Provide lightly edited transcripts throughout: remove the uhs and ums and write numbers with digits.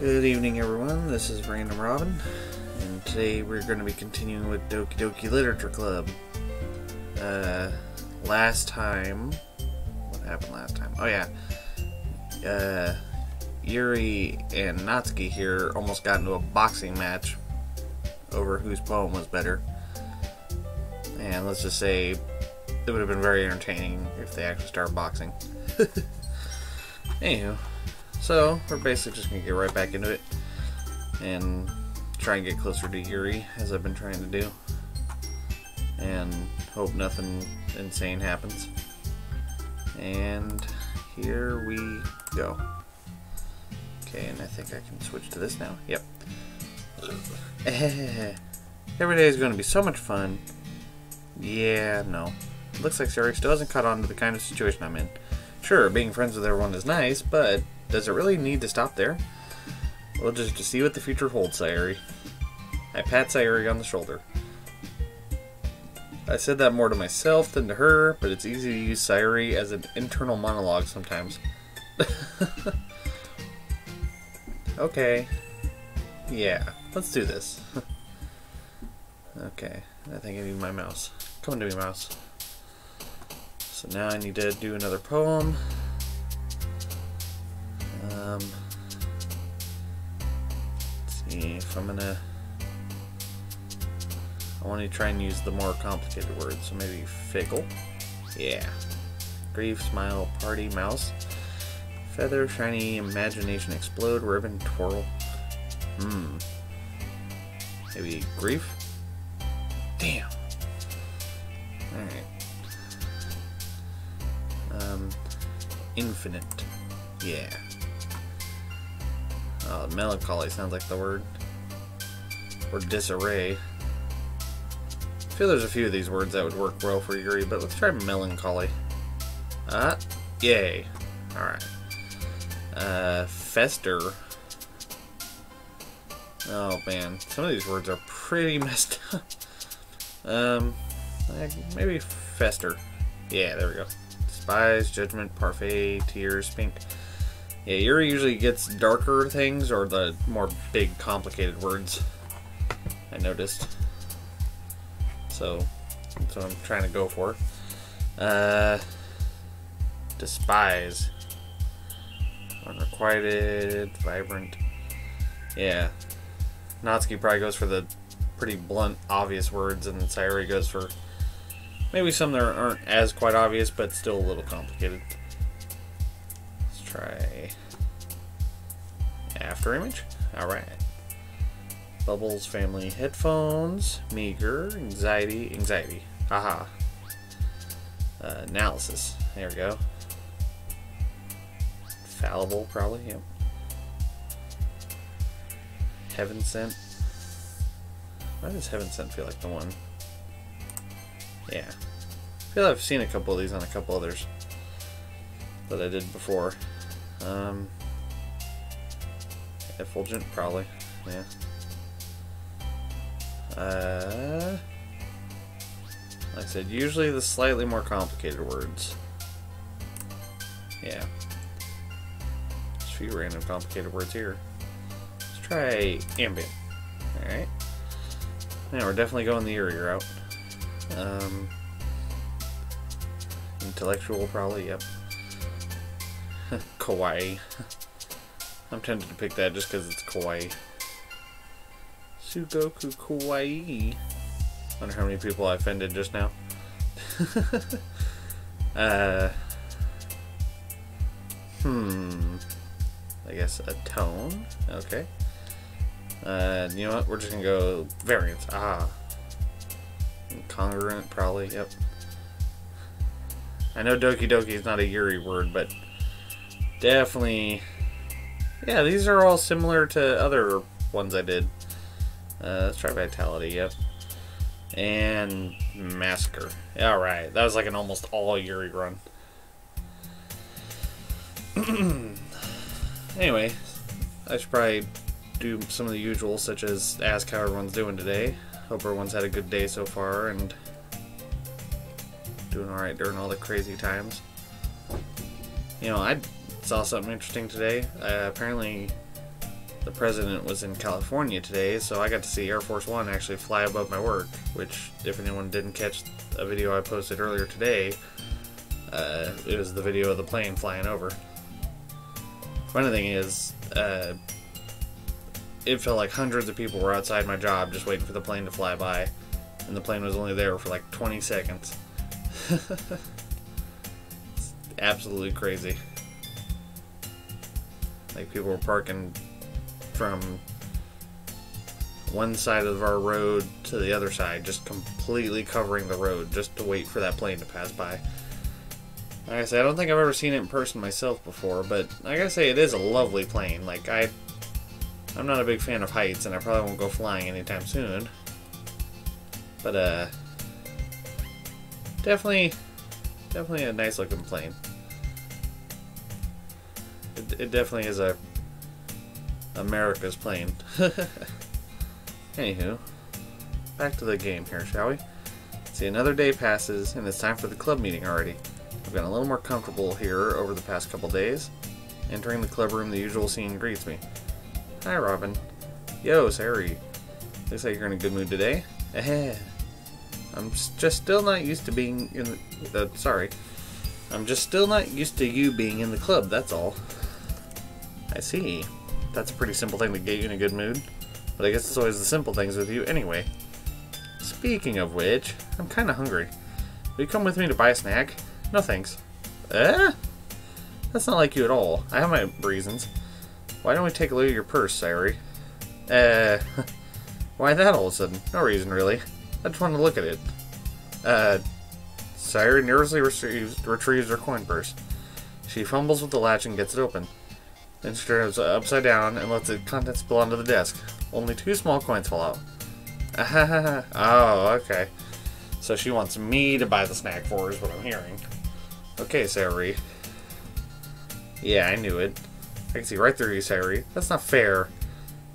Good evening, everyone. This is Random Robin, and today we're going to be continuing with Doki Literature Club. Last time, what happened last time? Oh yeah, Yuri and Natsuki here almost got into a boxing match over whose poem was better. And let's just say it would have been very entertaining if they actually started boxing. Anywho. So, we're basically just going to get right back into it and try and get closer to Yuri, as I've been trying to do, and hope nothing insane happens. And here we go. Okay, and I think I can switch to this now. Yep. Every day is going to be so much fun. Yeah, no. Looks like Yuri still hasn't caught on to the kind of situation I'm in. Sure, being friends with everyone is nice, but does it really need to stop there? We'll just see what the future holds, Sayuri. I pat Sayuri on the shoulder. I said that more to myself than to her, but it's easy to use Sayuri as an internal monologue sometimes. Okay. Yeah, let's do this. Okay, I think I need my mouse. Come to me, mouse. So now I need to do another poem. Let's see if I'm gonna. I want to try and use the more complicated words, so maybe fickle. Yeah. Grief, smile, party, mouse. Feather, shiny, imagination, explode, ribbon, twirl. Maybe grief? Damn. Alright. Infinite. Yeah. Oh, melancholy sounds like the word. Or disarray. I feel there's a few of these words that would work well for Yuri, but let's try melancholy. Yay. Alright. Fester. Oh man, some of these words are pretty messed up. Maybe fester. Yeah, there we go. Despise, judgment, parfait, tears, pink. Yeah, Yuri usually gets darker things or the more big, complicated words, I noticed. So, that's what I'm trying to go for. Despise. Unrequited, vibrant. Yeah. Natsuki probably goes for the pretty blunt, obvious words, and Sayuri goes for maybe some that aren't as quite obvious, but still a little complicated. Let's try after image. Alright. Bubbles, family, headphones, meager, anxiety. Haha. Analysis. There we go. Fallible, probably, yeah. Heaven sent. Why does heaven sent feel like the one? Yeah. I feel like I've seen a couple of these on a couple others that I did before. Effulgent, probably. Yeah. Like I said, usually the slightly more complicated words. Yeah. There's a few random complicated words here. Let's try ambient. Alright. Now we're definitely going the Yuri route. Intellectual, probably, yep. Kawaii. I'm tempted to pick that just because it's kawaii. Sugoku kawaii. Wonder how many people I offended just now. I guess a tone. Okay. You know what? We're just gonna go variance. Incongruent, probably. Yep. I know Doki Doki is not a Yuri word, but definitely. Yeah, these are all similar to other ones I did. Let's try vitality. Yep. And massacre. Alright, that was like an almost all Yuri run. Anyway, I should probably do some of the usual, such as ask how everyone's doing today. Hope everyone's had a good day so far and doing alright during all the crazy times. You know, I saw something interesting today. Apparently the president was in California today, so I got to see Air Force One actually fly above my work, which, if anyone didn't catch a video I posted earlier today, it was the video of the plane flying over. Funny thing is, it felt like hundreds of people were outside my job just waiting for the plane to fly by, and the plane was only there for like 20 seconds. It's absolutely crazy. Like, people were parking from one side of our road to the other side, just completely covering the road just to wait for that plane to pass by. Like I say, I don't think I've ever seen it in person myself before, but I gotta say, it is a lovely plane. Like, I'm not a big fan of heights, and I probably won't go flying anytime soon. But, definitely a nice looking plane. It definitely is America's plane. Anywho, back to the game here, shall we? See, another day passes, and it's time for the club meeting already. I've gotten a little more comfortable here over the past couple days. Entering the club room, the usual scene greets me. Hi, Robin. Yo, Sari. Looks like you're in a good mood today. I'm just still not used to being in the... sorry. I'm just still not used to you being in the club, that's all. I see. That's a pretty simple thing to get you in a good mood. But I guess it's always the simple things with you anyway. Speaking of which, I'm kinda hungry. Will you come with me to buy a snack? No thanks. That's not like you at all. I have my reasons. Why don't we take a look at your purse, Sari? Why that all of a sudden? No reason, really. I just wanted to look at it. Sari nervously retrieves her coin purse. She fumbles with the latch and gets it open. Then she turns it upside down and lets the contents spill onto the desk. Only 2 small coins fall out. Oh, okay. So she wants me to buy the snack for her, is what I'm hearing. Okay, Sari. Yeah, I knew it. I can see right through you, Sari. That's not fair.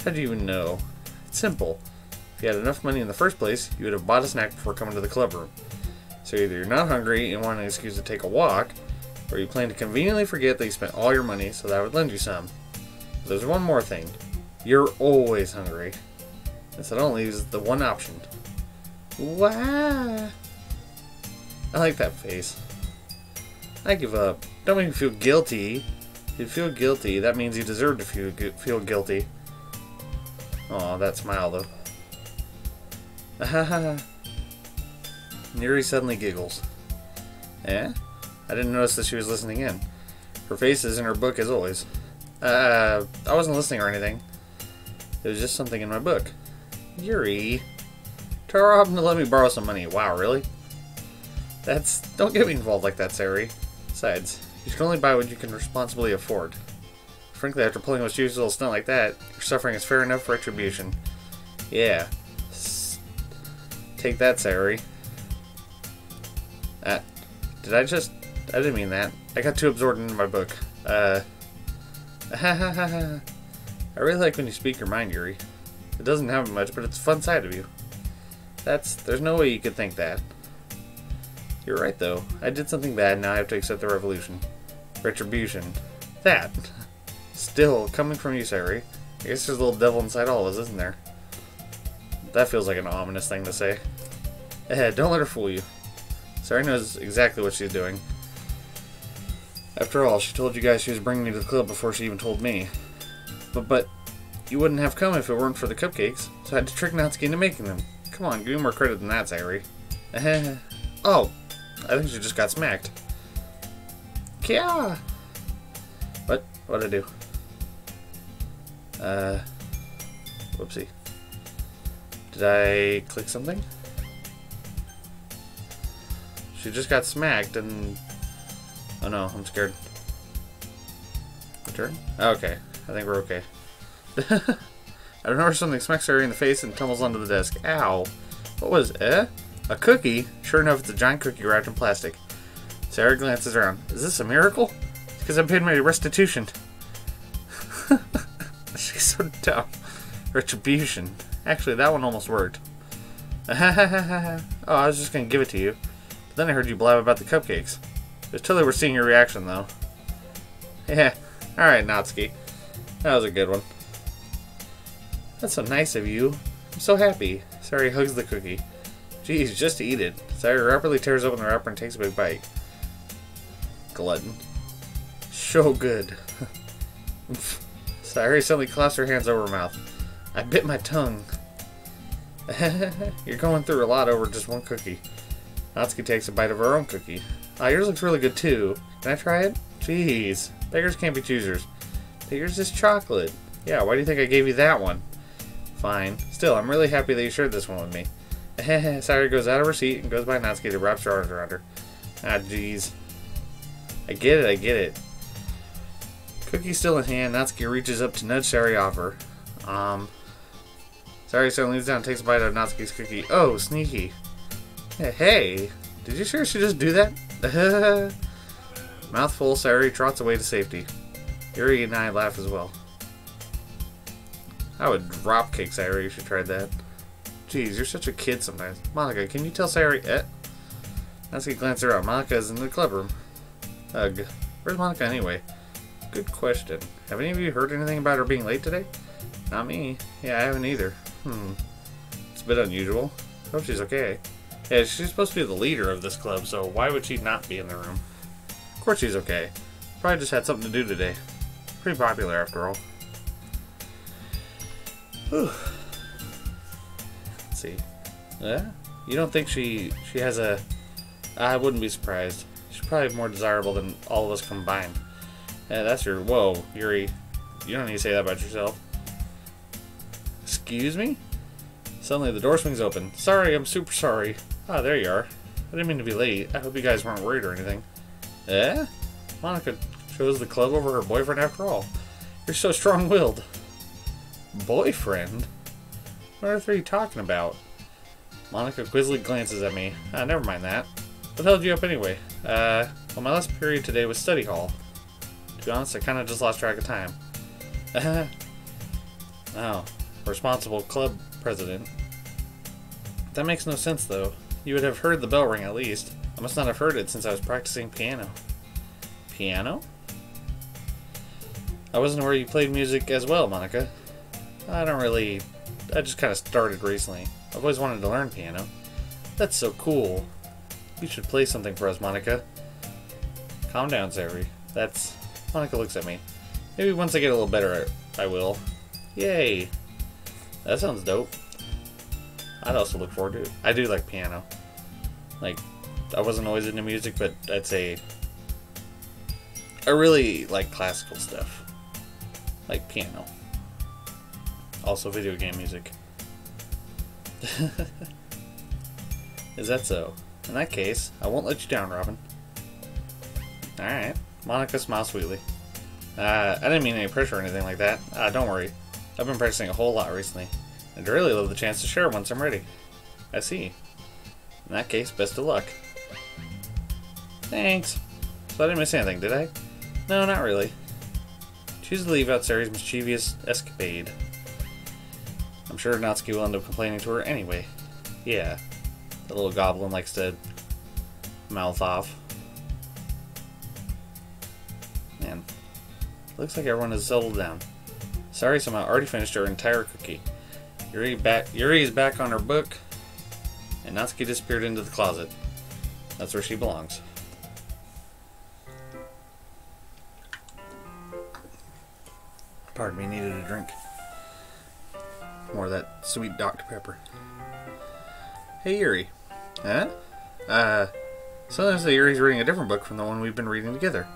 How do you even know? It's simple. If you had enough money in the first place, you would have bought a snack before coming to the club room. So either you're not hungry and want an excuse to take a walk, or you plan to conveniently forget that you spent all your money, so that I would lend you some. But there's one more thing. You're always hungry. This that only leaves the one option. Wow. I like that face. I give up. Don't make me feel guilty. If you feel guilty, that means you deserve to feel guilty. Aw, that smile though. Yuri suddenly giggles. Eh? I didn't notice that she was listening in. Her face is in her book as always. I wasn't listening or anything. It was just something in my book. Yuri. Tell Robin to let me borrow some money. Wow, really? Don't get me involved like that, Sari. Besides, you can only buy what you can responsibly afford. Frankly, after pulling a stupid little stunt like that, your suffering is fair enough retribution. Yeah. Take that, Sari. I didn't mean that. I got too absorbed into my book. I really like when you speak your mind, Yuri. It doesn't happen much, but it's a fun side of you. There's no way you could think that. You're right, though. I did something bad, now I have to accept the retribution. That. Still, coming from you, Sari. I guess there's a little devil inside all of us, isn't there? That feels like an ominous thing to say. Don't let her fool you. Sari knows exactly what she's doing. After all, she told you guys she was bringing me to the club before she even told me. But you wouldn't have come if it weren't for the cupcakes, so I had to trick Natsuki into making them. Come on, give me more credit than that, Sari. Oh, I think she just got smacked. Kia! What? What'd I do? Whoopsie. Did I click something? She just got smacked and... Oh no, I'm scared. Return? Okay, I think we're okay. I remember something smacks Sari in the face and tumbles onto the desk. Ow. What was it? A cookie? Sure enough, it's a giant cookie wrapped in plastic. Sari glances around. Is this a miracle? It's because I paid my restitution. She's so dumb. Retribution. Actually, that one almost worked. Oh, I was just going to give it to you. But then I heard you blab about the cupcakes. It was totally worth seeing your reaction, though. Yeah. Alright, Natsuki. That was a good one. That's so nice of you. I'm so happy. Sayuri hugs the cookie. Geez, just eat it. Sayuri rapidly tears open the wrapper and takes a big bite. Glutton. So good. Sayuri suddenly clasps her hands over her mouth. I bit my tongue. You're going through a lot over just one cookie. Natsuki takes a bite of her own cookie. Ah, yours looks really good too. Can I try it? Jeez. Beggars can't be choosers. But yours is chocolate. Yeah, why do you think I gave you that one? Fine. Still, I'm really happy that you shared this one with me. Sayuri goes out of her seat and goes by Natsuki to wrap her arms around her. Ah, jeez. I get it. Cookie still in hand, Natsuki reaches up to nudge Sayuri off her. Sayuri suddenly leans down and takes a bite of Natsuki's cookie. Oh, sneaky. Hey, did you seriously just do that? Mouthful, Sayuri trots away to safety. Yuri and I laugh as well. I would drop kick Sayuri if she tried that. Jeez, you're such a kid sometimes. Monica, can you tell Sayuri? Natsuki glances around. Monica is in the clubroom. Ugh. Where's Monica anyway? Good question. Have any of you heard anything about her being late today? Not me. Yeah, I haven't either. It's a bit unusual. Hope she's okay. Yeah, she's supposed to be the leader of this club, so why would she not be in the room? Of course she's okay. Probably just had something to do today. Pretty popular after all. Whew. Let's see. Yeah? You don't think she has a... I wouldn't be surprised. She's probably more desirable than all of us combined. Yeah, that's your... Whoa, Yuri. You don't need to say that about yourself. Excuse me? Suddenly the door swings open. Sorry, I'm super sorry. Ah, there you are. I didn't mean to be late. I hope you guys weren't worried or anything. Monica chose the club over her boyfriend after all. You're so strong-willed. Boyfriend? What earth are you talking about? Monica quizzically glances at me. Never mind that. What held you up anyway? Well, my last period today was study hall. To be honest, I kind of just lost track of time. Oh, responsible club president. That makes no sense, though. You would have heard the bell ring at least. I must not have heard it since I was practicing piano. Piano? I wasn't aware you played music as well, Monica. I just kind of started recently. I've always wanted to learn piano. That's so cool. You should play something for us, Monica. Calm down, Sayuri. Monica looks at me. Maybe once I get a little better, I will. Yay. That sounds dope. I'd also look forward to it. I do like piano. Like, I wasn't always into music, but I'd say I really like classical stuff. Like piano. Also video game music. Is that so? In that case, I won't let you down, Robin. Alright. Monica smiles sweetly. I didn't mean any pressure or anything like that. Don't worry. I've been practicing a whole lot recently. I'd really love the chance to share once I'm ready. I see. In that case, best of luck. Thanks. So I didn't miss anything, did I? No, not really. Choose to leave out Sayuri's mischievous escapade. I'm sure Natsuki will end up complaining to her anyway. Yeah. The little goblin likes to mouth off. Man. Looks like everyone has settled down. Sayuri somehow already finished her entire cookie. Yuri is back on her book, and Natsuki disappeared into the closet. That's where she belongs. Pardon me, needed a drink. More of that sweet Dr. Pepper. Hey, Yuri. Huh? Sometimes Yuri's reading a different book from the one we've been reading together.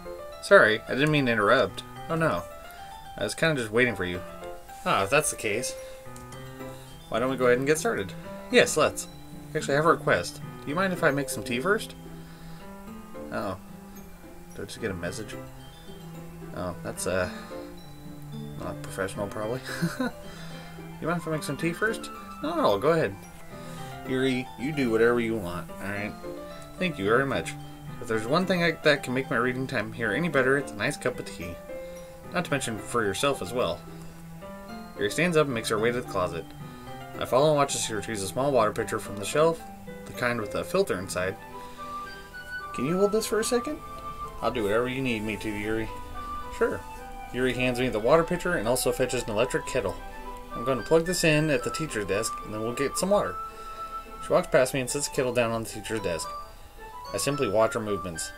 Sorry, I didn't mean to interrupt. Oh no. I was kind of just waiting for you. If that's the case, why don't we go ahead and get started? Yes, let's. Actually, I have a request. Do you mind if I make some tea first? Oh. Did I just get a message? Oh, that's, not professional, probably. You mind if I make some tea first? No, go ahead. Yuri, you do whatever you want, alright? Thank you very much. If there's one thing that can make my reading time here any better, it's a nice cup of tea. Not to mention for yourself as well. Yuri stands up and makes her way to the closet. I follow and watch as she retrieves a small water pitcher from the shelf, the kind with a filter inside. Can you hold this for a second? I'll do whatever you need me to, Yuri. Sure. Yuri hands me the water pitcher and also fetches an electric kettle. I'm going to plug this in at the teacher's desk, and then we'll get some water. She walks past me and sets the kettle down on the teacher's desk. I simply watch her movements.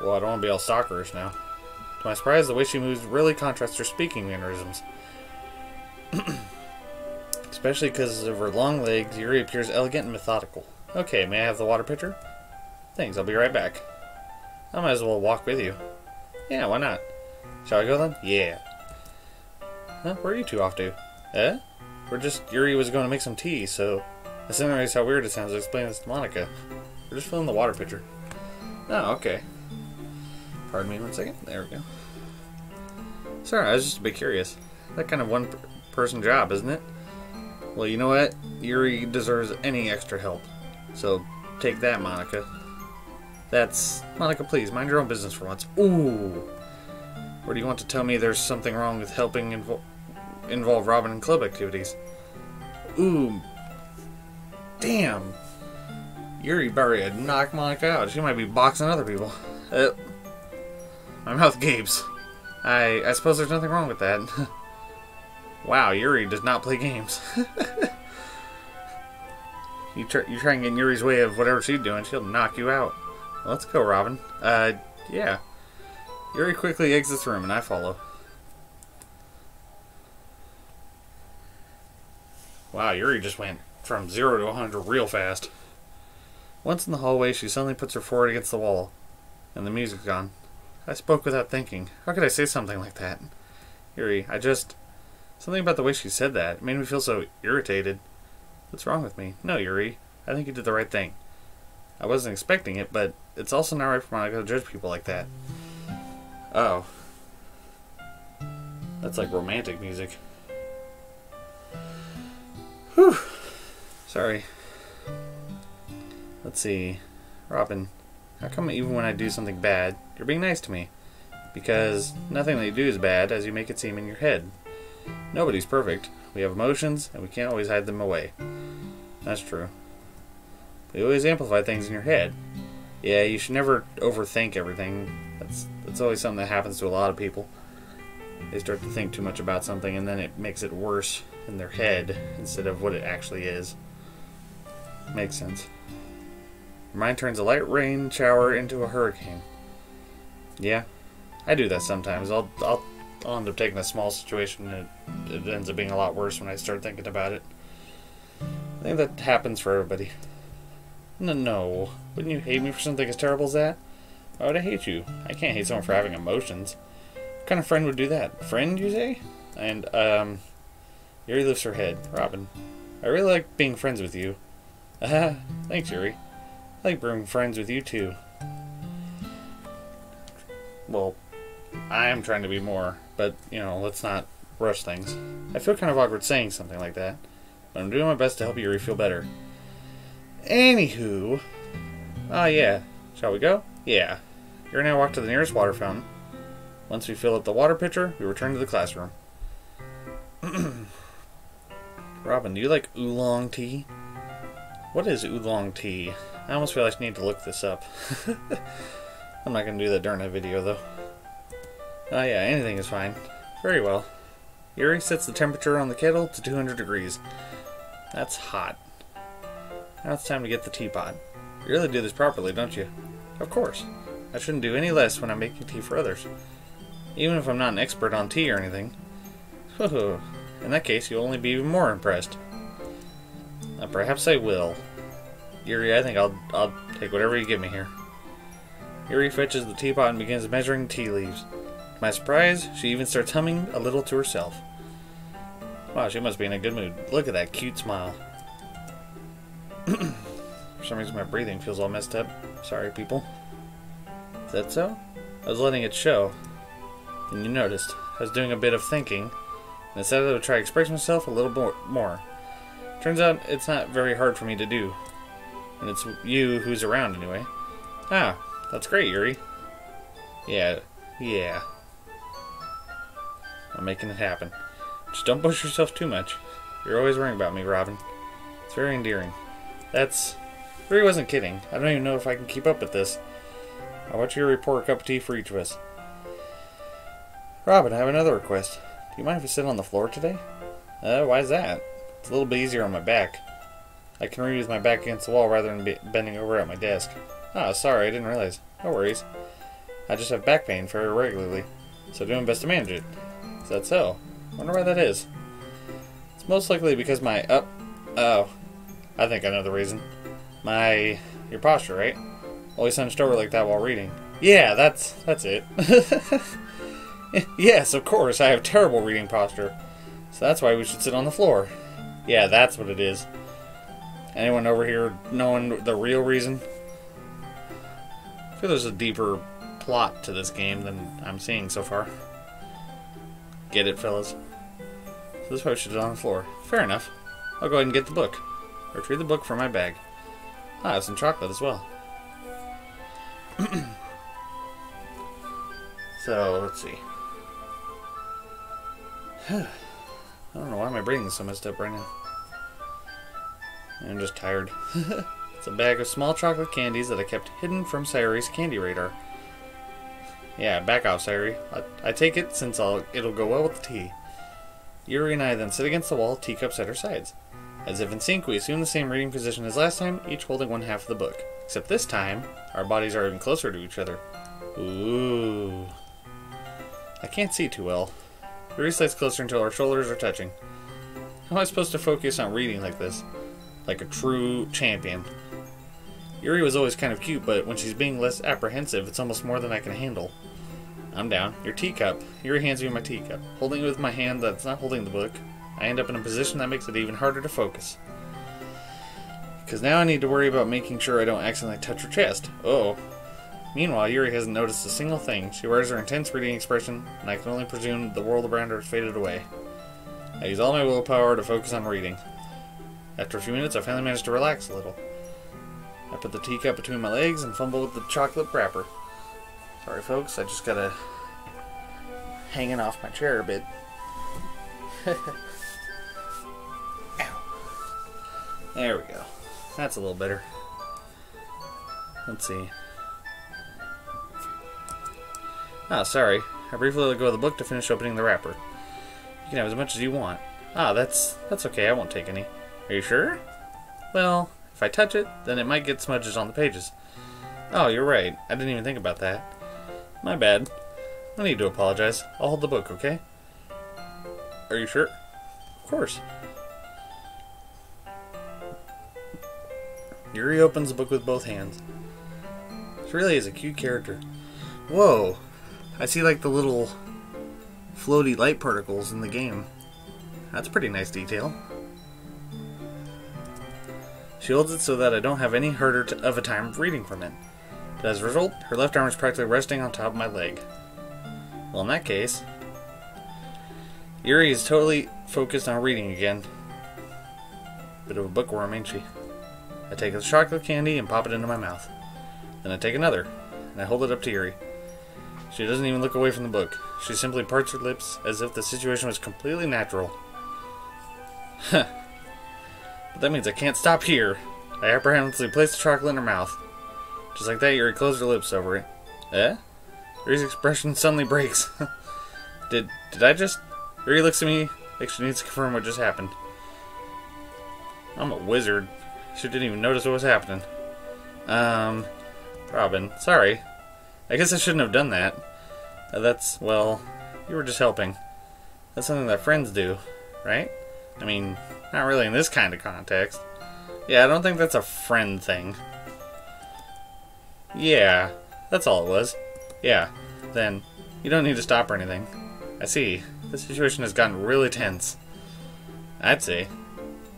Well, I don't want to be all stalkerish now. To my surprise, the way she moves really contrasts her speaking mannerisms. Especially because of her long legs, Yuri appears elegant and methodical. Okay, may I have the water pitcher? Thanks, I'll be right back. I might as well walk with you. Yeah, why not? Shall I go then? Yeah. Huh? Where are you two off to? Eh? Yuri was going to make some tea, so I suddenly realized how weird it sounds to explain this to Monica. We're just filling the water pitcher. Oh, okay. Pardon me 1 second. There we go. Sorry, I was just a bit curious. That kind of one-person job, isn't it? Well, you know what? Yuri deserves any extra help. So, take that, Monica. Monica, please, mind your own business for once. Ooh! Or do you want to tell me there's something wrong with helping involve Robin in club activities? Ooh. Damn! Yuri better knock Monica out. She might be boxing other people. My mouth gapes. I suppose there's nothing wrong with that. Wow, Yuri does not play games. You try and get in Yuri's way of whatever she's doing, she'll knock you out. Well, let's go, Robin. Yeah. Yuri quickly exits the room, and I follow. Wow, Yuri just went from 0 to 100 real fast. Once in the hallway, she suddenly puts her forehead against the wall, and the music's gone. I spoke without thinking. How could I say something like that? Yuri, something about the way she said that. It made me feel so irritated. What's wrong with me? No, Yuri. I think you did the right thing. I wasn't expecting it, but it's also not right for Monica to judge people like that. Oh. That's like romantic music. Whew. Sorry. Let's see. Robin, how come even when I do something bad, you're being nice to me? Because nothing that you do is bad, as you make it seem in your head. Nobody's perfect. We have emotions, and we can't always hide them away. That's true. But you always amplify things in your head. Yeah, you should never overthink everything. That's always something that happens to a lot of people. They start to think too much about something, and then it makes it worse in their head instead of what it actually is. Makes sense. Your mind turns a light rain shower into a hurricane. Yeah, I do that sometimes. I'll end up taking a small situation and it ends up being a lot worse when I start thinking about it. I think that happens for everybody. No. Wouldn't you hate me for something as terrible as that? Why would I hate you? I can't hate someone for having emotions. What kind of friend would do that? Friend, you say? And, Yuri lifts her head. Robin, I really like being friends with you. Thanks, Yuri. I like being friends with you, too. Well, I am trying to be more, but, let's not rush things. I feel kind of awkward saying something like that, but I'm doing my best to help Yuri feel better. Anywho, yeah. Shall we go? Yeah. Yuri and I walk to the nearest water fountain. Once we fill up the water pitcher, we return to the classroom. Robin, do you like oolong tea? What is oolong tea? I almost feel like I need to look this up. I'm not going to do that during a video, though. Oh yeah, anything is fine. Very well. Yuri sets the temperature on the kettle to 200 degrees. That's hot. Now it's time to get the teapot. You really do this properly, don't you? Of course. I shouldn't do any less when I'm making tea for others. Even if I'm not an expert on tea or anything. In that case, you'll only be even more impressed. Perhaps I will. Yuri, I think I'll take whatever you give me here. Yuri fetches the teapot and begins measuring tea leaves. To my surprise, she even starts humming a little to herself. Wow, she must be in a good mood. Look at that cute smile. For some reason my breathing feels all messed up. Sorry, people. Is that so? I was letting it show. And you noticed. I was doing a bit of thinking, and decided I would try to express myself a little more. Turns out it's not very hard for me to do. And it's you who's around anyway. Ah, that's great, Yuri. Yeah. I'm making it happen. Just don't push yourself too much. You're always worrying about me, Robin. It's very endearing. Yuri wasn't kidding. I don't even know if I can keep up with this. I want you to pour a cup of tea for each of us. Robin, I have another request. Do you mind if we sit on the floor today? Why is that? It's a little bit easier on my back. I can read with my back against the wall rather than bending over at my desk. Ah, sorry, I didn't realize. No worries. I just have back pain very regularly, so doing best to manage it. Is that so? Wonder why that is. It's most likely because my oh, I think I know the reason. Your posture, right? Always hunched over like that while reading. Yeah, that's it. Yes, of course, I have terrible reading posture. So that's why we should sit on the floor. Yeah, that's what it is. Anyone over here knowing the real reason? I feel there's a deeper plot to this game than I'm seeing so far. Get it, fellas? So this is why we should sit on the floor. Fair enough. I'll go ahead and get the book. Retrieve the book from my bag. Ah, I have some chocolate as well. So, let's see. I don't know why my brain is so messed up right now. I'm just tired. It's a bag of small chocolate candies that I kept hidden from Sayuri's candy radar. Yeah, back off, Sayuri. I take it since it'll go well with the tea. Yuri and I then sit against the wall, teacups at our sides. As if in sync, we assume the same reading position as last time, each holding one half of the book. Except this time, our bodies are even closer to each other. Ooh. I can't see too well. Yuri slides closer until our shoulders are touching. How am I supposed to focus on reading like this? Like a true champion. Yuri was always kind of cute, but when she's being less apprehensive, it's almost more than I can handle. I'm down. Your teacup. Yuri hands me my teacup. Holding it with my hand that's not holding the book, I end up in a position that makes it even harder to focus. Because now I need to worry about making sure I don't accidentally touch her chest. Oh. Meanwhile, Yuri hasn't noticed a single thing. She wears her intense reading expression, and I can only presume the world around her has faded away. I use all my willpower to focus on reading. After a few minutes, I finally manage to relax a little. I put the teacup between my legs and fumble with the chocolate wrapper. Sorry, folks, I just gotta hanging off my chair a bit. Ow. There we go. That's a little better. Let's see. Ah, sorry. I briefly let go of the book to finish opening the wrapper. You can have as much as you want. Ah, that's okay. I won't take any. Are you sure? Well, if I touch it, then it might get smudges on the pages. Oh, you're right. I didn't even think about that. My bad. No need to apologize. I'll hold the book, okay? Are you sure? Of course. Yuri opens the book with both hands. She really is a cute character. Whoa! I see like the little floaty light particles in the game. That's a pretty nice detail. She holds it so that I don't have any harder of a time reading from it. But as a result, her left arm is practically resting on top of my leg. Well, in that case, Yuri is totally focused on reading again. Bit of a bookworm, ain't she? I take a chocolate candy and pop it into my mouth. Then I take another, and I hold it up to Yuri. She doesn't even look away from the book. She simply parts her lips as if the situation was completely natural. Huh. But that means I can't stop here. I apprehensively place the chocolate in her mouth. Just like that, Yuri closed her lips over it. Eh? Yuri's expression suddenly breaks. Did I just... Yuri looks at me like she needs to confirm what just happened. I'm a wizard. She didn't even notice what was happening. Robin, sorry. I guess I shouldn't have done that. Well, you were just helping. That's something that friends do, right? I mean, not really in this kind of context. Yeah, I don't think that's a friend thing. Yeah, that's all it was. Yeah, then, you don't need to stop or anything. I see. The situation has gotten really tense. I'd say.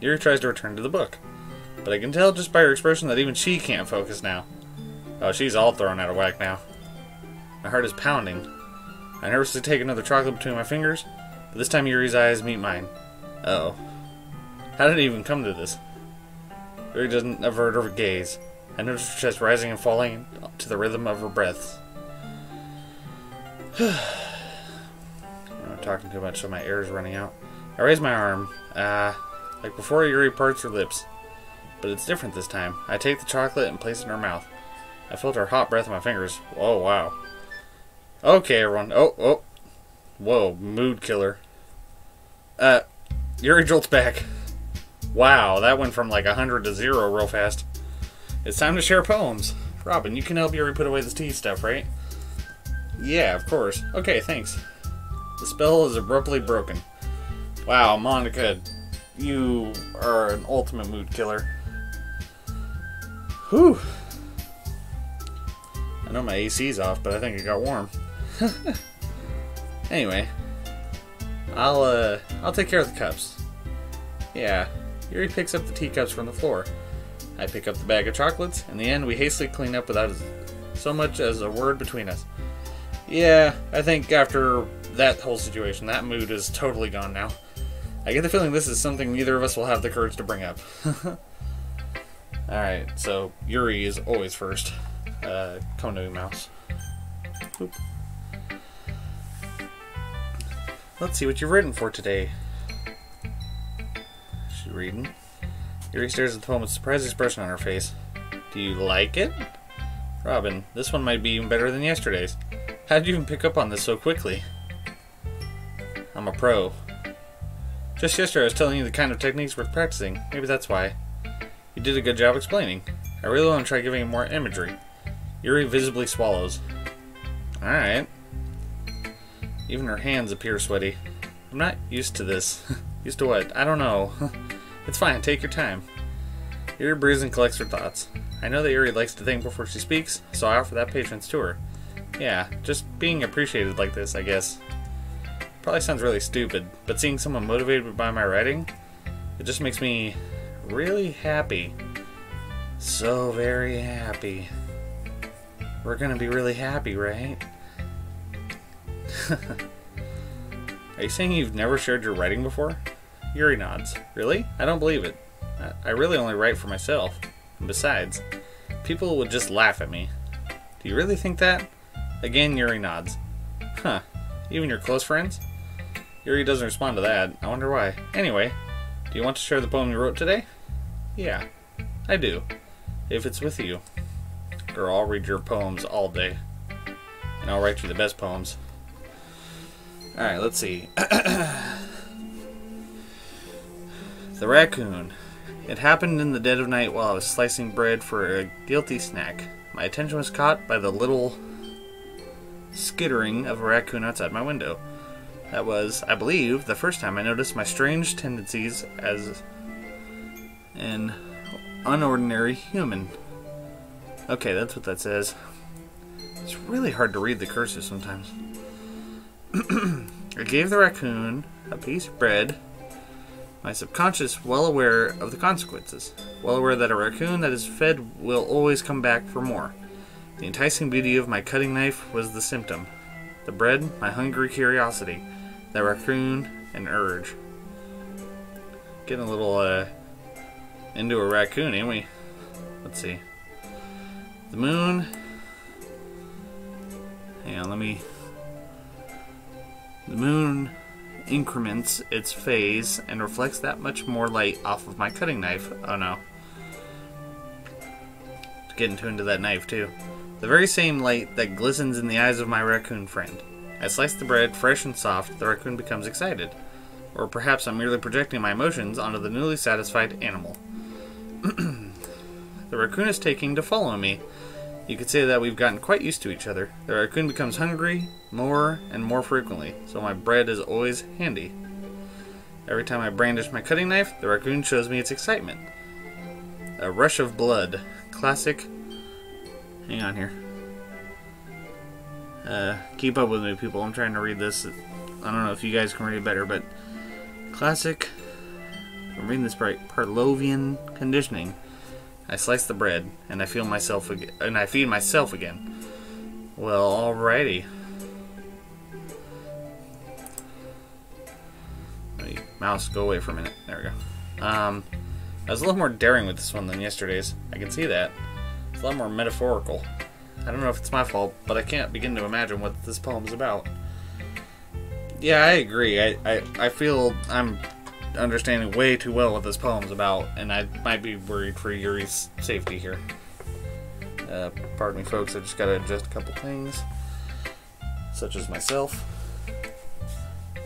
Yuri tries to return to the book. But I can tell just by her expression that even she can't focus now. Oh, she's all thrown out of whack now. My heart is pounding. I nervously take another chocolate between my fingers, but this time Yuri's eyes meet mine. Uh-oh. How did it even come to this? Yuri doesn't avert her gaze. I notice her chest rising and falling to the rhythm of her breaths. I'm not talking too much, so my air is running out. I raise my arm. Like before, Yuri parts her lips. But it's different this time. I take the chocolate and place it in her mouth. I felt her hot breath on my fingers. Oh, wow. Okay, everyone. Oh. Whoa, mood killer. Yuri jolts back. Wow, that went from like 100 to 0 real fast. It's time to share poems. Robin, you can help Yuri put away this tea stuff, right? Yeah, of course. Okay, thanks. The spell is abruptly broken. Wow, Monica, you are an ultimate mood killer. Whew. I know my AC's off, but I think it got warm. Anyway, I'll take care of the cups. Yeah, Yuri picks up the teacups from the floor. I pick up the bag of chocolates. In the end, we hastily clean up without so much as a word between us. Yeah, I think after that whole situation, that mood is totally gone now. I get the feeling this is something neither of us will have the courage to bring up. Alright, so Yuri is always first. Come to me, mouse. Boop. Let's see what you've written for today. She's reading. Yuri stares at the poem with a surprised expression on her face. Do you like it? Robin, this one might be even better than yesterday's. How did you even pick up on this so quickly? I'm a pro. Just yesterday I was telling you the kind of techniques worth practicing. Maybe that's why. You did a good job explaining. I really want to try giving it more imagery. Yuri visibly swallows. Alright. Even her hands appear sweaty. I'm not used to this. Used to what? I don't know. It's fine, take your time. Yuri breathes and collects her thoughts. I know that Yuri likes to think before she speaks, so I offer that patience to her. Yeah, just being appreciated like this, I guess. Probably sounds really stupid, but seeing someone motivated by my writing, it just makes me really happy. So very happy. We're gonna be really happy, right? Are you saying you've never shared your writing before? Yuri nods. Really? I don't believe it. I really only write for myself. And besides, people would just laugh at me. Do you really think that? Again, Yuri nods. Huh. Even your close friends? Yuri doesn't respond to that. I wonder why. Anyway, do you want to share the poem you wrote today? Yeah, I do. If it's with you. Girl, I'll read your poems all day. And I'll write you the best poems. Alright, let's see. The raccoon. It happened in the dead of night while I was slicing bread for a guilty snack. My attention was caught by the little skittering of a raccoon outside my window. That was, I believe, the first time I noticed my strange tendencies as an unordinary human. Okay, that's what that says. It's really hard to read the cursive sometimes. I gave the raccoon a piece of bread, my subconscious well aware of the consequences, well aware that a raccoon that is fed will always come back for more. The enticing beauty of my cutting knife was the symptom. The bread, my hungry curiosity. The raccoon, an urge. Getting a little, into a raccoon, ain't we? Let's see. The moon. Hang on, The moon increments its phase and reflects that much more light off of my cutting knife. Oh no. Getting too into that knife, too. The very same light that glistens in the eyes of my raccoon friend. I slice the bread, fresh and soft. The raccoon becomes excited. Or perhaps I'm merely projecting my emotions onto the newly satisfied animal. The raccoon is taking to follow me. You could say that we've gotten quite used to each other. The raccoon becomes hungry more and more frequently, so my bread is always handy. Every time I brandish my cutting knife, the raccoon shows me its excitement. A rush of blood. Classic. Hang on here. Keep up with me, people. I'm trying to read this. I don't know if you guys can read it better, but classic. I'm reading this right. Pavlovian conditioning. I slice the bread, and I feel myself again, and I feed myself again. Well, alrighty. Mouse, go away for a minute. There we go. I was a little more daring with this one than yesterday's. I can see that. It's a lot more metaphorical. I don't know if it's my fault, but I can't begin to imagine what this poem's about. Yeah, I agree. I feel I'm understanding way too well what this poem's about, and I might be worried for Yuri's safety here. Pardon me, folks. I just gotta adjust a couple things, such as myself.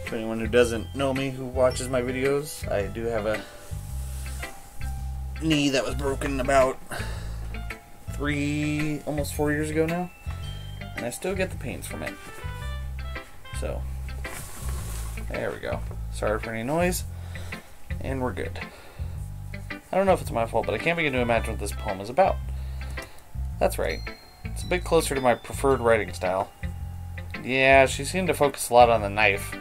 For anyone who doesn't know me, who watches my videos, I do have a knee that was broken about almost 4 years ago now, and I still get the pains from it. So, there we go. Sorry for any noise, and we're good. I don't know if it's my fault, but I can't begin to imagine what this poem is about. That's right. It's a bit closer to my preferred writing style. Yeah, she seemed to focus a lot on the knife.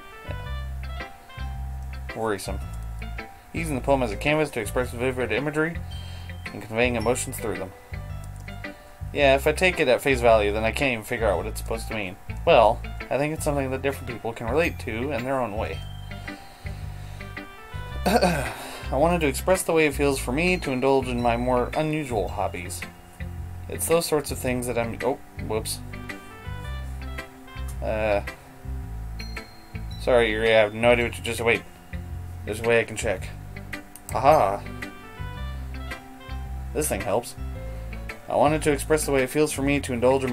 Worrisome. Using the poem as a canvas to express vivid imagery and conveying emotions through them. Yeah, if I take it at face value, then I can't even figure out what it's supposed to mean. Well, I think it's something that different people can relate to in their own way. I wanted to express the way it feels for me to indulge in my more unusual hobbies. It's those sorts of things that I'm... Oh, whoops. Sorry, Yuri, I have no idea what you just... Wait. There's a way I can check. Haha. This thing helps. I wanted to express the way it feels for me to indulge in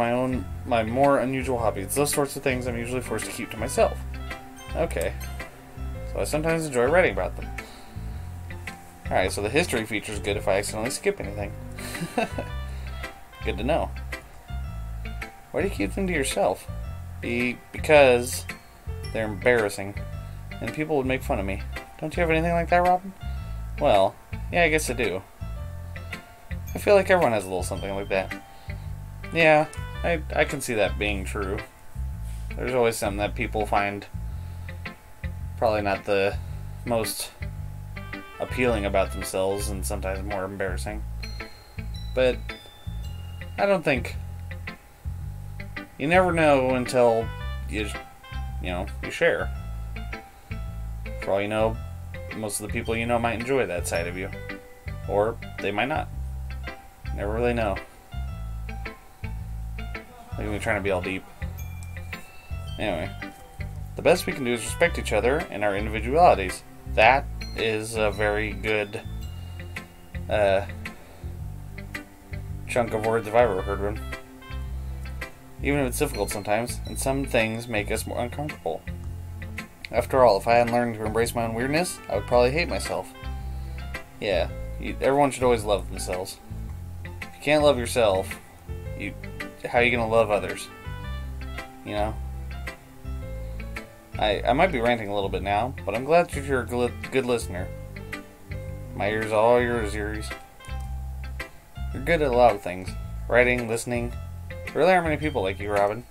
my more unusual hobbies. It's those sorts of things I'm usually forced to keep to myself. Okay. So I sometimes enjoy writing about them. Alright, so the history feature is good if I accidentally skip anything. Good to know. Why do you keep them to yourself? Because they're embarrassing, and people would make fun of me. Don't you have anything like that, Robin? Well, yeah, I guess I do. I feel like everyone has a little something like that. Yeah, I can see that being true. There's always something that people find probably not the most appealing about themselves, and sometimes more embarrassing. But I don't think... You never know until you share. For all you know, most of the people you know might enjoy that side of you. Or they might not. Never really know. Look at me trying to be all deep. Anyway. The best we can do is respect each other and our individualities. That is a very good chunk of words if I've ever heard one. Even if it's difficult sometimes, and some things make us more uncomfortable. After all, if I hadn't learned to embrace my own weirdness, I would probably hate myself. Yeah, everyone should always love themselves. If you can't love yourself, how are you going to love others? You know? I might be ranting a little bit now, but I'm glad that you're a good listener. My ears are all yours, Yuri. You're good at a lot of things. Writing, listening. There really aren't many people like you, Robin.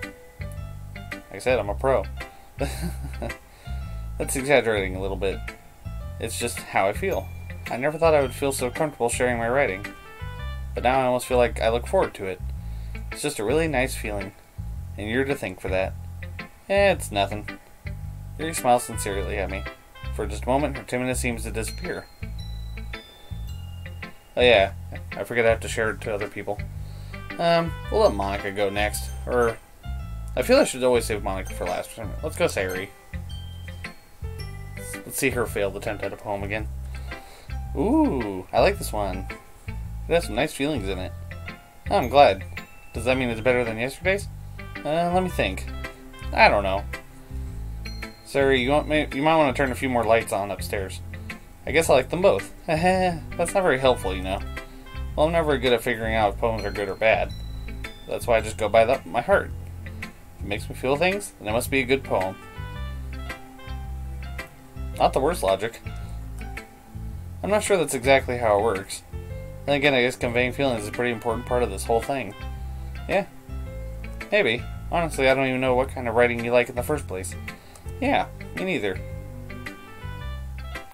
Like I said, I'm a pro. That's exaggerating a little bit. It's just how I feel. I never thought I would feel so comfortable sharing my writing. But now I almost feel like I look forward to it. It's just a really nice feeling. And you're to thank for that. It's nothing. Yuri smiles sincerely at me. For just a moment, her timidness seems to disappear. Oh yeah, I forget I have to share it to other people. We'll let Monica go next. Or, I feel I should always save Monica for last. Let's go Sayuri. Let's see her failed attempt at a poem again. Ooh, I like this one. It has some nice feelings in it. Oh, I'm glad. Does that mean it's better than yesterday's? Let me think. I don't know. Sayuri, you might want to turn a few more lights on upstairs. I guess I like them both. That's not very helpful, you know. Well, I'm never good at figuring out if poems are good or bad. That's why I just go by my heart. If it makes me feel things, then it must be a good poem. Not the worst logic. I'm not sure that's exactly how it works. Then again, I guess conveying feelings is a pretty important part of this whole thing. Yeah. Maybe. Honestly, I don't even know what kind of writing you like in the first place. Yeah, me neither.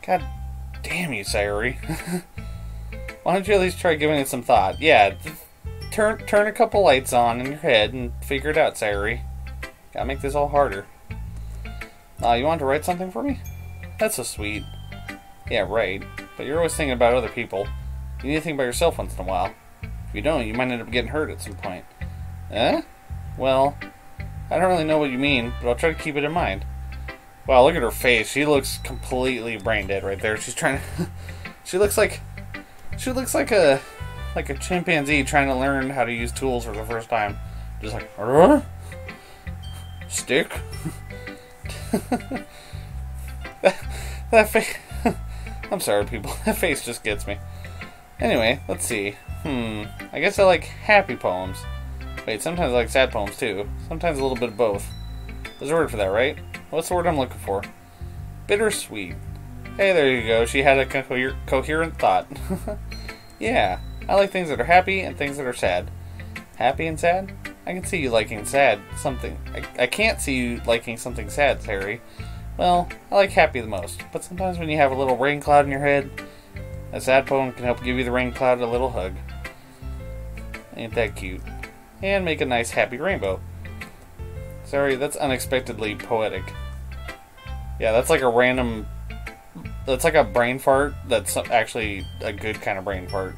God damn you, Sayuri. Why don't you at least try giving it some thought? Yeah, turn a couple lights on in your head and figure it out, Sayuri. Gotta make this all harder. You want to write something for me? That's so sweet. Yeah, right. But you're always thinking about other people. You need to think about yourself once in a while. If you don't, you might end up getting hurt at some point. Well, I don't really know what you mean, but I'll try to keep it in mind. Wow, look at her face. She looks completely brain dead right there. She's trying to... She looks like a chimpanzee trying to learn how to use tools for the first time. Just like, stick. that face. I'm sorry, people. That face just gets me. Anyway, let's see. I guess I like happy poems. Wait, sometimes I like sad poems too. Sometimes a little bit of both. There's a word for that, right? What's the word I'm looking for? Bittersweet. Hey, there you go. She had a coherent thought. Yeah, I like things that are happy and things that are sad. Happy and sad? I can see you liking sad something. I can't see you liking something sad, Terry. Well, I like happy the most, but sometimes when you have a little rain cloud in your head, a sad poem can help give you the rain cloud a little hug. Ain't that cute? And make a nice happy rainbow. Sorry, that's unexpectedly poetic. Yeah, that's like a random... That's like a brain fart that's actually a good kind of brain fart.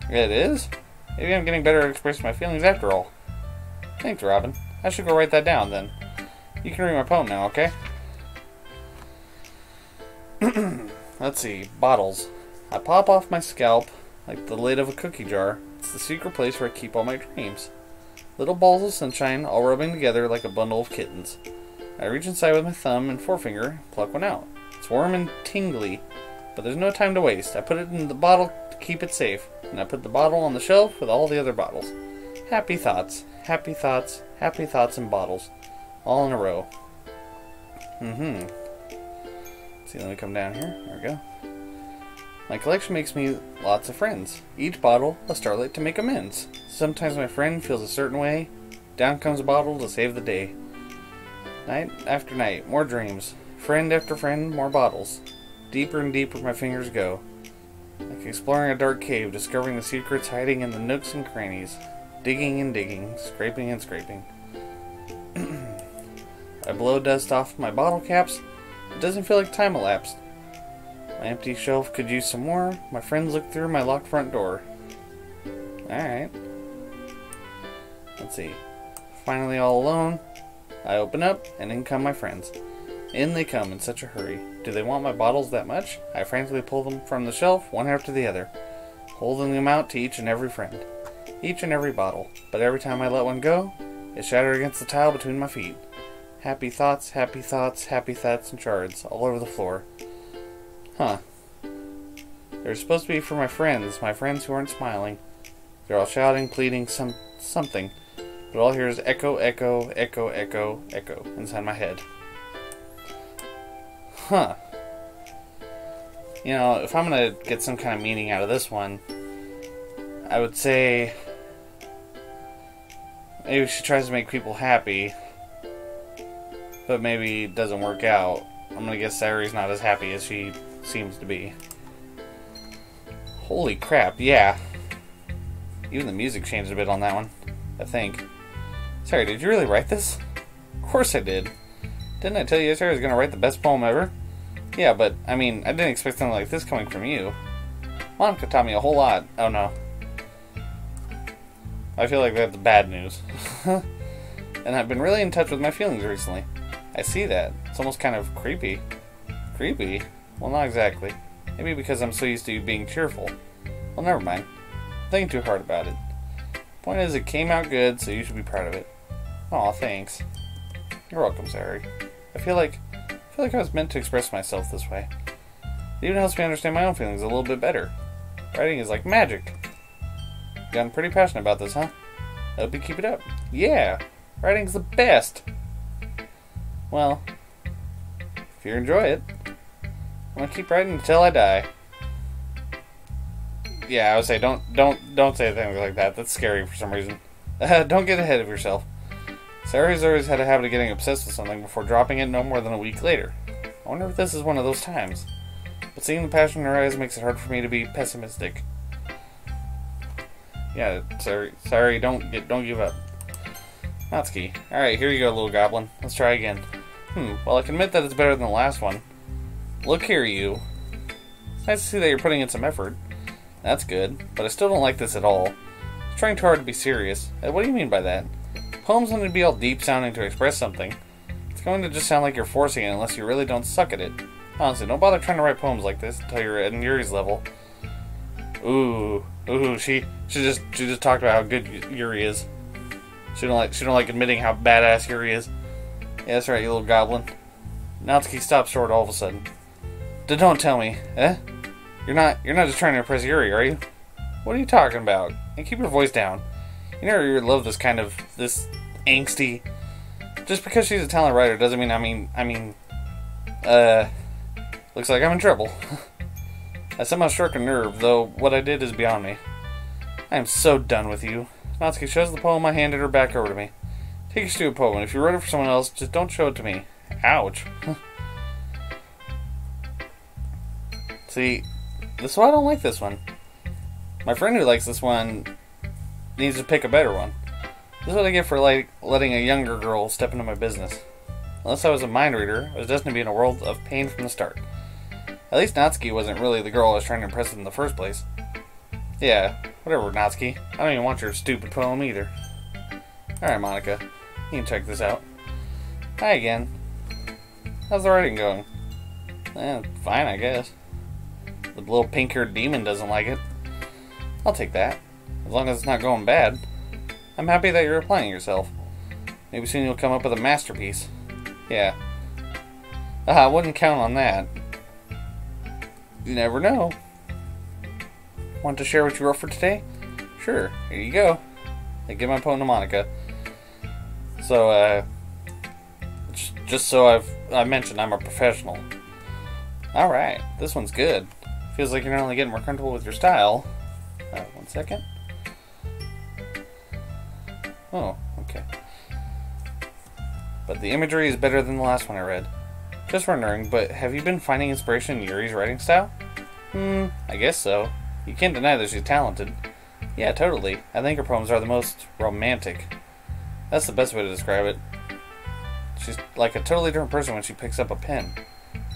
It is? Maybe I'm getting better at expressing my feelings after all. Thanks, Robin. I should go write that down then. You can read my poem now, okay? Let's see. Bottles. I pop off my scalp like the lid of a cookie jar. It's the secret place where I keep all my dreams. Little balls of sunshine all rubbing together like a bundle of kittens. I reach inside with my thumb and forefinger, pluck one out. It's warm and tingly, but there's no time to waste. I put it in the bottle to keep it safe, and I put the bottle on the shelf with all the other bottles. Happy thoughts, happy thoughts, happy thoughts in bottles. All in a row. Let's see, let me come down here. There we go. My collection makes me lots of friends. Each bottle, a starlight to make amends. Sometimes my friend feels a certain way. Down comes a bottle to save the day. Night after night, more dreams. Friend after friend, more bottles. Deeper and deeper my fingers go. Like exploring a dark cave, discovering the secrets hiding in the nooks and crannies. Digging and digging, scraping and scraping. I blow dust off my bottle caps. It doesn't feel like time elapsed. My empty shelf could use some more. My friends look through my locked front door. Alright. Let's see. Finally all alone. I open up, and in come my friends. In they come in such a hurry. Do they want my bottles that much? I frantically pull them from the shelf, one after the other, holding them out to each and every friend. Each and every bottle. But every time I let one go, it shattered against the tile between my feet. Happy thoughts, happy thoughts, happy thoughts and shards all over the floor. Huh. They're supposed to be for my friends who aren't smiling. They're all shouting, pleading, something. But all I hear is echo, echo, echo, echo, echo inside my head. Huh. You know, if I'm gonna get some kind of meaning out of this one, I would say maybe she tries to make people happy, but maybe it doesn't work out. I'm gonna guess Sayori's not as happy as she seems to be. Holy crap, yeah. Even the music changed a bit on that one, I think. Sorry, did you really write this? Of course I did. Didn't I tell you yesterday I was going to write the best poem ever? Yeah, but, I mean, I didn't expect something like this coming from you. Monica taught me a whole lot. Oh no. I feel like that's bad news. And I've been really in touch with my feelings recently. I see that. It's almost kind of creepy. Creepy? Well, not exactly. Maybe because I'm so used to you being cheerful. Well, never mind. I'm thinking too hard about it. Point is, it came out good, so you should be proud of it. Aw, thanks. You're welcome, Sayori. I feel like I was meant to express myself this way. It even helps me understand my own feelings a little bit better. Writing is like magic. You've gotten pretty passionate about this, huh? I hope you keep it up. Yeah! Writing's the best! Well, if you enjoy it, I'm gonna keep writing until I die. Yeah, I would say don't say things like that. That's scary for some reason. Don't get ahead of yourself. Sayori's always had a habit of getting obsessed with something before dropping it no more than a week later. I wonder if this is one of those times. But seeing the passion in her eyes makes it hard for me to be pessimistic. Yeah, sorry, don't give up. Natsuki. Alright, here you go, little goblin. Let's try again. Well, I can admit that it's better than the last one. Look here, you. It's nice to see that you're putting in some effort. That's good, but I still don't like this at all. It's trying too hard to be serious. What do you mean by that? Poems need to be all deep sounding to express something. It's going to just sound like you're forcing it unless you really don't suck at it. Honestly, don't bother trying to write poems like this until you're at Yuri's level. Ooh, she just talked about how good Yuri is. She don't like admitting how badass Yuri is. Yeah, that's right, you little goblin. Natsuki stopped short all of a sudden. Don't tell me, eh? You're not just trying to impress Yuri, are you? What are you talking about? And keep your voice down. You know you love this angsty. Just because she's a talented writer doesn't mean looks like I'm in trouble. I somehow struck a nerve, though what I did is beyond me. I am so done with you. Natsuki shows the poem I handed her back over to me. Take your stupid poem, and if you wrote it for someone else, just don't show it to me. Ouch. See, this is why I don't like this one. My friend who likes this one needs to pick a better one. This is what I get for letting a younger girl step into my business. Unless I was a mind reader, I was destined to be in a world of pain from the start. At least Natsuki wasn't really the girl I was trying to impress in the first place. Yeah, whatever, Natsuki. I don't even want your stupid poem either. Alright, Monica. You can check this out. Hi again. How's the writing going? Fine, I guess. The little pink-haired demon doesn't like it. I'll take that. As long as it's not going bad. I'm happy that you're applying yourself. Maybe soon you'll come up with a masterpiece. Yeah. I wouldn't count on that. You never know. Want to share what you wrote for today? Sure, here you go. I give my poem to Monica. So, just so I mentioned, I'm a professional. Alright, this one's good. Feels like you're not only getting more comfortable with your style. 1 second. Oh, okay. But the imagery is better than the last one I read. Just wondering, but have you been finding inspiration in Yuri's writing style? I guess so. You can't deny that she's talented. Yeah, totally. I think her poems are the most romantic. That's the best way to describe it. She's like a totally different person when she picks up a pen.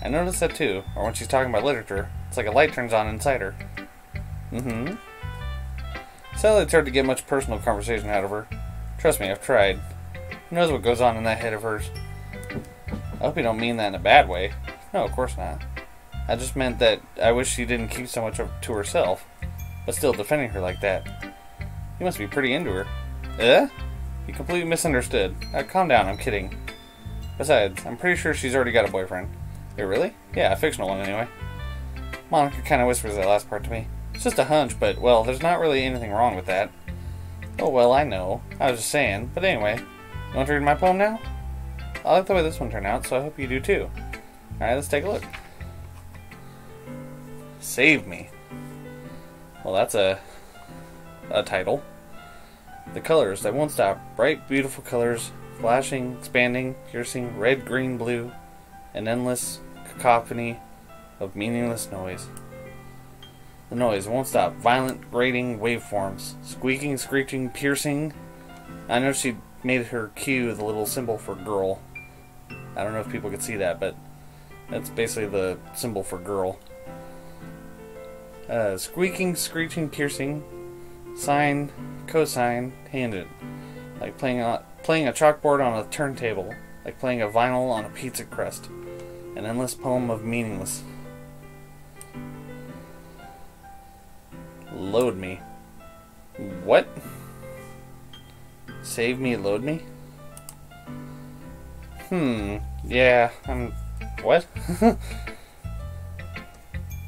I noticed that too, or when she's talking about literature. It's like a light turns on inside her. Sadly, it's hard to get much personal conversation out of her. Trust me, I've tried. Who knows what goes on in that head of hers? I hope you don't mean that in a bad way. No, of course not. I just meant that I wish she didn't keep so much to herself. But still, defending her like that. You must be pretty into her. You completely misunderstood. Calm down, I'm kidding. Besides, I'm pretty sure she's already got a boyfriend. Wait, really? Yeah, a fictional one anyway. Monica kind of whispers that last part to me. It's just a hunch, but, well, there's not really anything wrong with that. Oh, well, I know. I was just saying. But anyway, you want to read my poem now? I like the way this one turned out, so I hope you do too. Alright, let's take a look. Save Me. Well, that's a title. The colors that won't stop. Bright, beautiful colors, flashing, expanding, piercing, red, green, blue, an endless cacophony of meaningless noise. The noise won't stop. Violent, grating waveforms. Squeaking, screeching, piercing. I know she made her Q the little symbol for girl. I don't know if people could see that, but that's basically the symbol for girl. Squeaking, screeching, piercing, sine, cosine, tangent. Like playing a chalkboard on a turntable. Like playing a vinyl on a pizza crust. An endless poem of meaningless. Load me. What? Save me, load me? Yeah, what?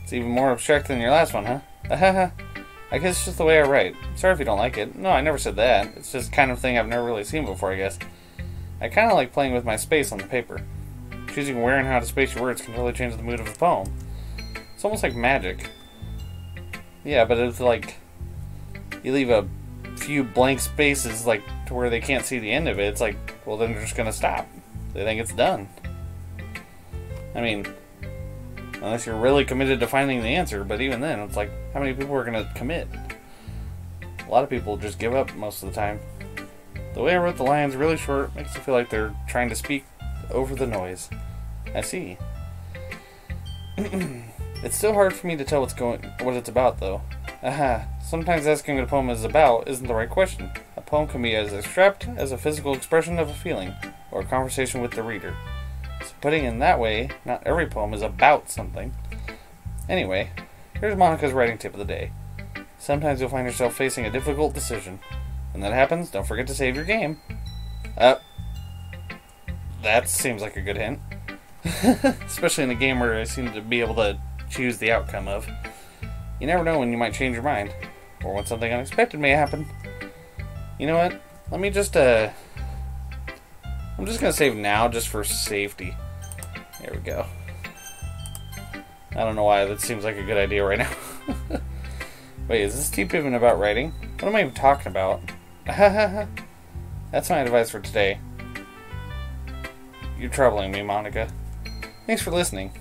It's even more abstract than your last one, huh? I guess it's just the way I write. Sorry if you don't like it. No, I never said that. It's just kind of thing I've never really seen before, I guess. I kind of like playing with my space on the paper. Choosing where and how to space your words can totally change the mood of a poem. It's almost like magic. Yeah, but if, like, you leave a few blank spaces, like, to where they can't see the end of it, it's like, well, then they're just gonna stop. They think it's done. I mean, unless you're really committed to finding the answer, but even then, it's like, how many people are gonna commit? A lot of people just give up most of the time. The way I wrote the lines really short makes it feel like they're trying to speak over the noise. I see. It's still hard for me to tell what it's about, though. Sometimes asking what a poem is about isn't the right question. A poem can be as abstract as a physical expression of a feeling, or a conversation with the reader. So putting it in that way, not every poem is about something. Anyway, here's Monica's writing tip of the day. Sometimes you'll find yourself facing a difficult decision. When that happens, don't forget to save your game. That seems like a good hint. Especially in a game where I seem to be able to choose the outcome of. You never know when you might change your mind. Or when something unexpected may happen. You know what? Let me just, I'm just gonna save now just for safety. There we go. I don't know why that seems like a good idea right now. Wait, is this tip even about writing? What am I even talking about? That's my advice for today. You're troubling me, Monica. Thanks for listening.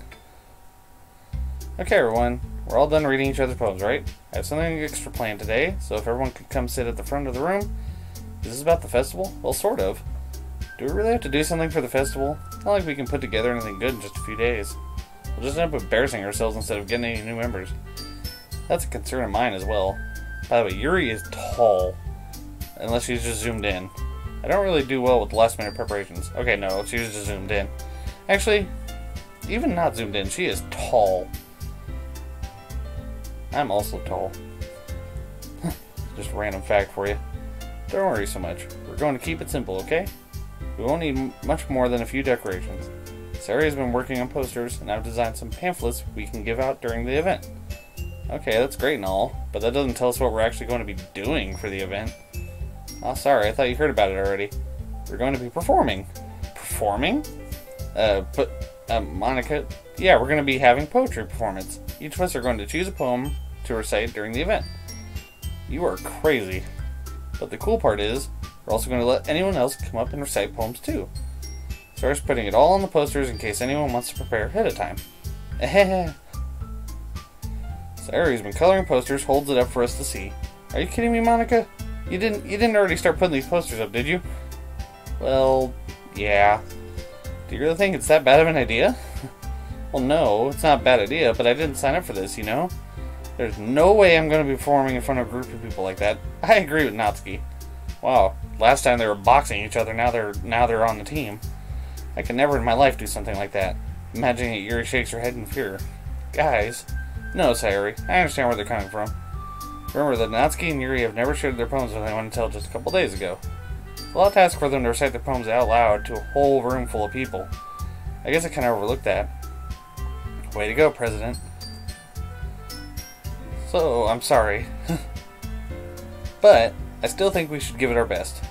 Okay, everyone. We're all done reading each other's poems, right? I have something extra planned today, so if everyone could come sit at the front of the room. Is this about the festival? Well, sort of. Do we really have to do something for the festival? Not like we can put together anything good in just a few days. We'll just end up embarrassing ourselves instead of getting any new members. That's a concern of mine as well. By the way, Yuri is tall. Unless she's just zoomed in. I don't really do well with last minute preparations. Okay, no, she was just zoomed in. Actually, even not zoomed in, she is tall. I'm also tall. Just a random fact for you. Don't worry so much. We're going to keep it simple, okay? We won't need much more than a few decorations. Sarah has been working on posters, and I've designed some pamphlets we can give out during the event. Okay, that's great and all, but that doesn't tell us what we're actually going to be doing for the event. Oh, sorry, I thought you heard about it already. We're going to be performing. Performing? Monica, yeah, we're going to be having poetry performance. Each of us are going to choose a poem to recite during the event. You are crazy. But the cool part is, we're also going to let anyone else come up and recite poems too. Sarah's putting it all on the posters in case anyone wants to prepare ahead of time. Sarah, who's been coloring posters, holds it up for us to see. Are you kidding me, Monica? You didn't already start putting these posters up, did you? Well, yeah. Do you really think it's that bad of an idea? Well, no, it's not a bad idea, but I didn't sign up for this, you know? There's no way I'm going to be performing in front of a group of people like that. I agree with Natsuki. Wow, last time they were boxing each other, now they're on the team. I could never in my life do something like that. Imagining it, Yuri shakes her head in fear. Guys. No, Sayuri, I understand where they're coming from. Remember that Natsuki and Yuri have never shared their poems with anyone until just a couple days ago. It's a lot to ask for them to recite their poems out loud to a whole room full of people. I guess I kind of overlooked that. Way to go, President. So, I'm sorry. But, I still think we should give it our best.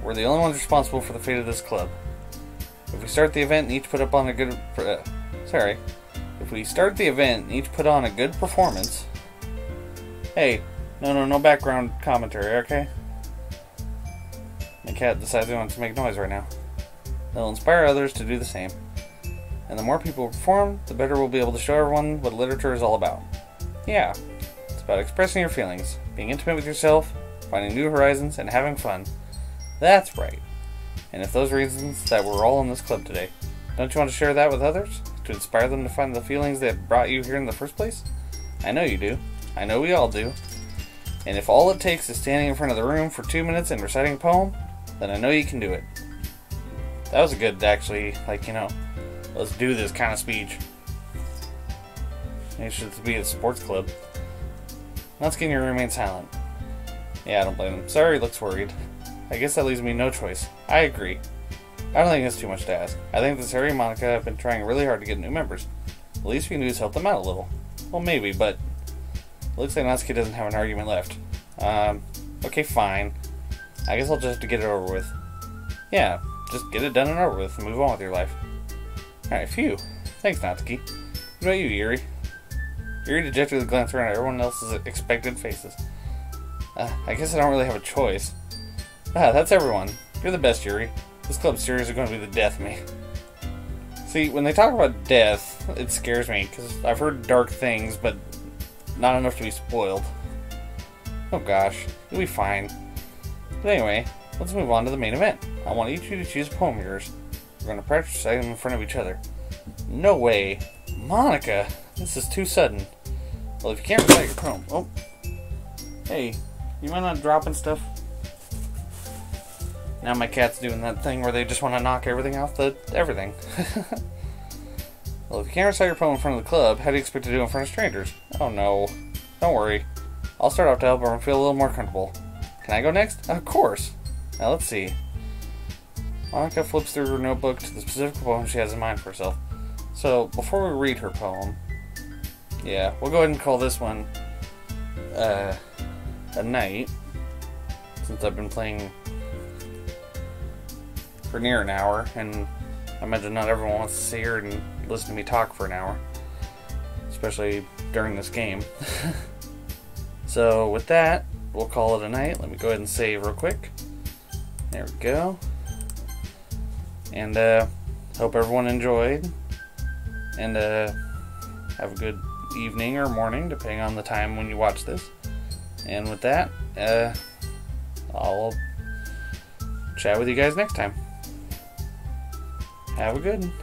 We're the only ones responsible for the fate of this club. If we start the event and each put on a good... If we start the event and each put on a good performance... Hey, no background commentary, okay? My cat decides he wants to make noise right now. They'll inspire others to do the same. And the more people perform, the better we'll be able to show everyone what literature is all about. Yeah, it's about expressing your feelings, being intimate with yourself, finding new horizons, and having fun. That's right. And if those reasons that we're all in this club today, don't you want to share that with others? To inspire them to find the feelings that brought you here in the first place? I know you do. I know we all do. And if all it takes is standing in front of the room for 2 minutes and reciting a poem, then I know you can do it. That was a good, actually, let's do this kind of speech. Maybe it should be a sports club. Natsuki and Yuri remain silent. Yeah, I don't blame him. Sorry, he looks worried. I guess that leaves me no choice. I agree. I don't think it's too much to ask. I think that Sarah and Monica have been trying really hard to get new members. The least we can do is help them out a little. Well, maybe, but it looks like Natsuki doesn't have an argument left. Okay, fine. I guess I'll just have to get it over with. Yeah, just get it done and over with and move on with your life. Alright, phew. Thanks, Natsuki. What about you, Yuri? Yuri dejectedly glanced around at everyone else's expectant faces. I guess I don't really have a choice. That's everyone. You're the best, Yuri. This club's series are going to be the death of me. See, when they talk about death, it scares me, because I've heard dark things, but not enough to be spoiled. Oh gosh, you'll be fine. But anyway, let's move on to the main event. I want each of you to choose a poem of yours. We're going to practice reciting them in front of each other. No way. Monica, this is too sudden. Well, if you can't recite your poem... Oh. Hey, you mind not dropping stuff? Now my cat's doing that thing where they just want to knock everything off everything. Well, if you can't recite your poem in front of the club, how do you expect to do it in front of strangers? Oh no. Don't worry. I'll start off to help everyone feel a little more comfortable. Can I go next? Of course. Now let's see. Monica flips through her notebook to the specific poem she has in mind for herself. So, before we read her poem, yeah, we'll go ahead and call this one a night, since I've been playing for near an hour, and I imagine not everyone wants to see her and listen to me talk for an hour, especially during this game. So with that, we'll call it a night. Let me go ahead and save real quick. There we go. And hope everyone enjoyed, and have a good evening or morning, depending on the time when you watch this. And with that, I'll chat with you guys next time. Have a good one.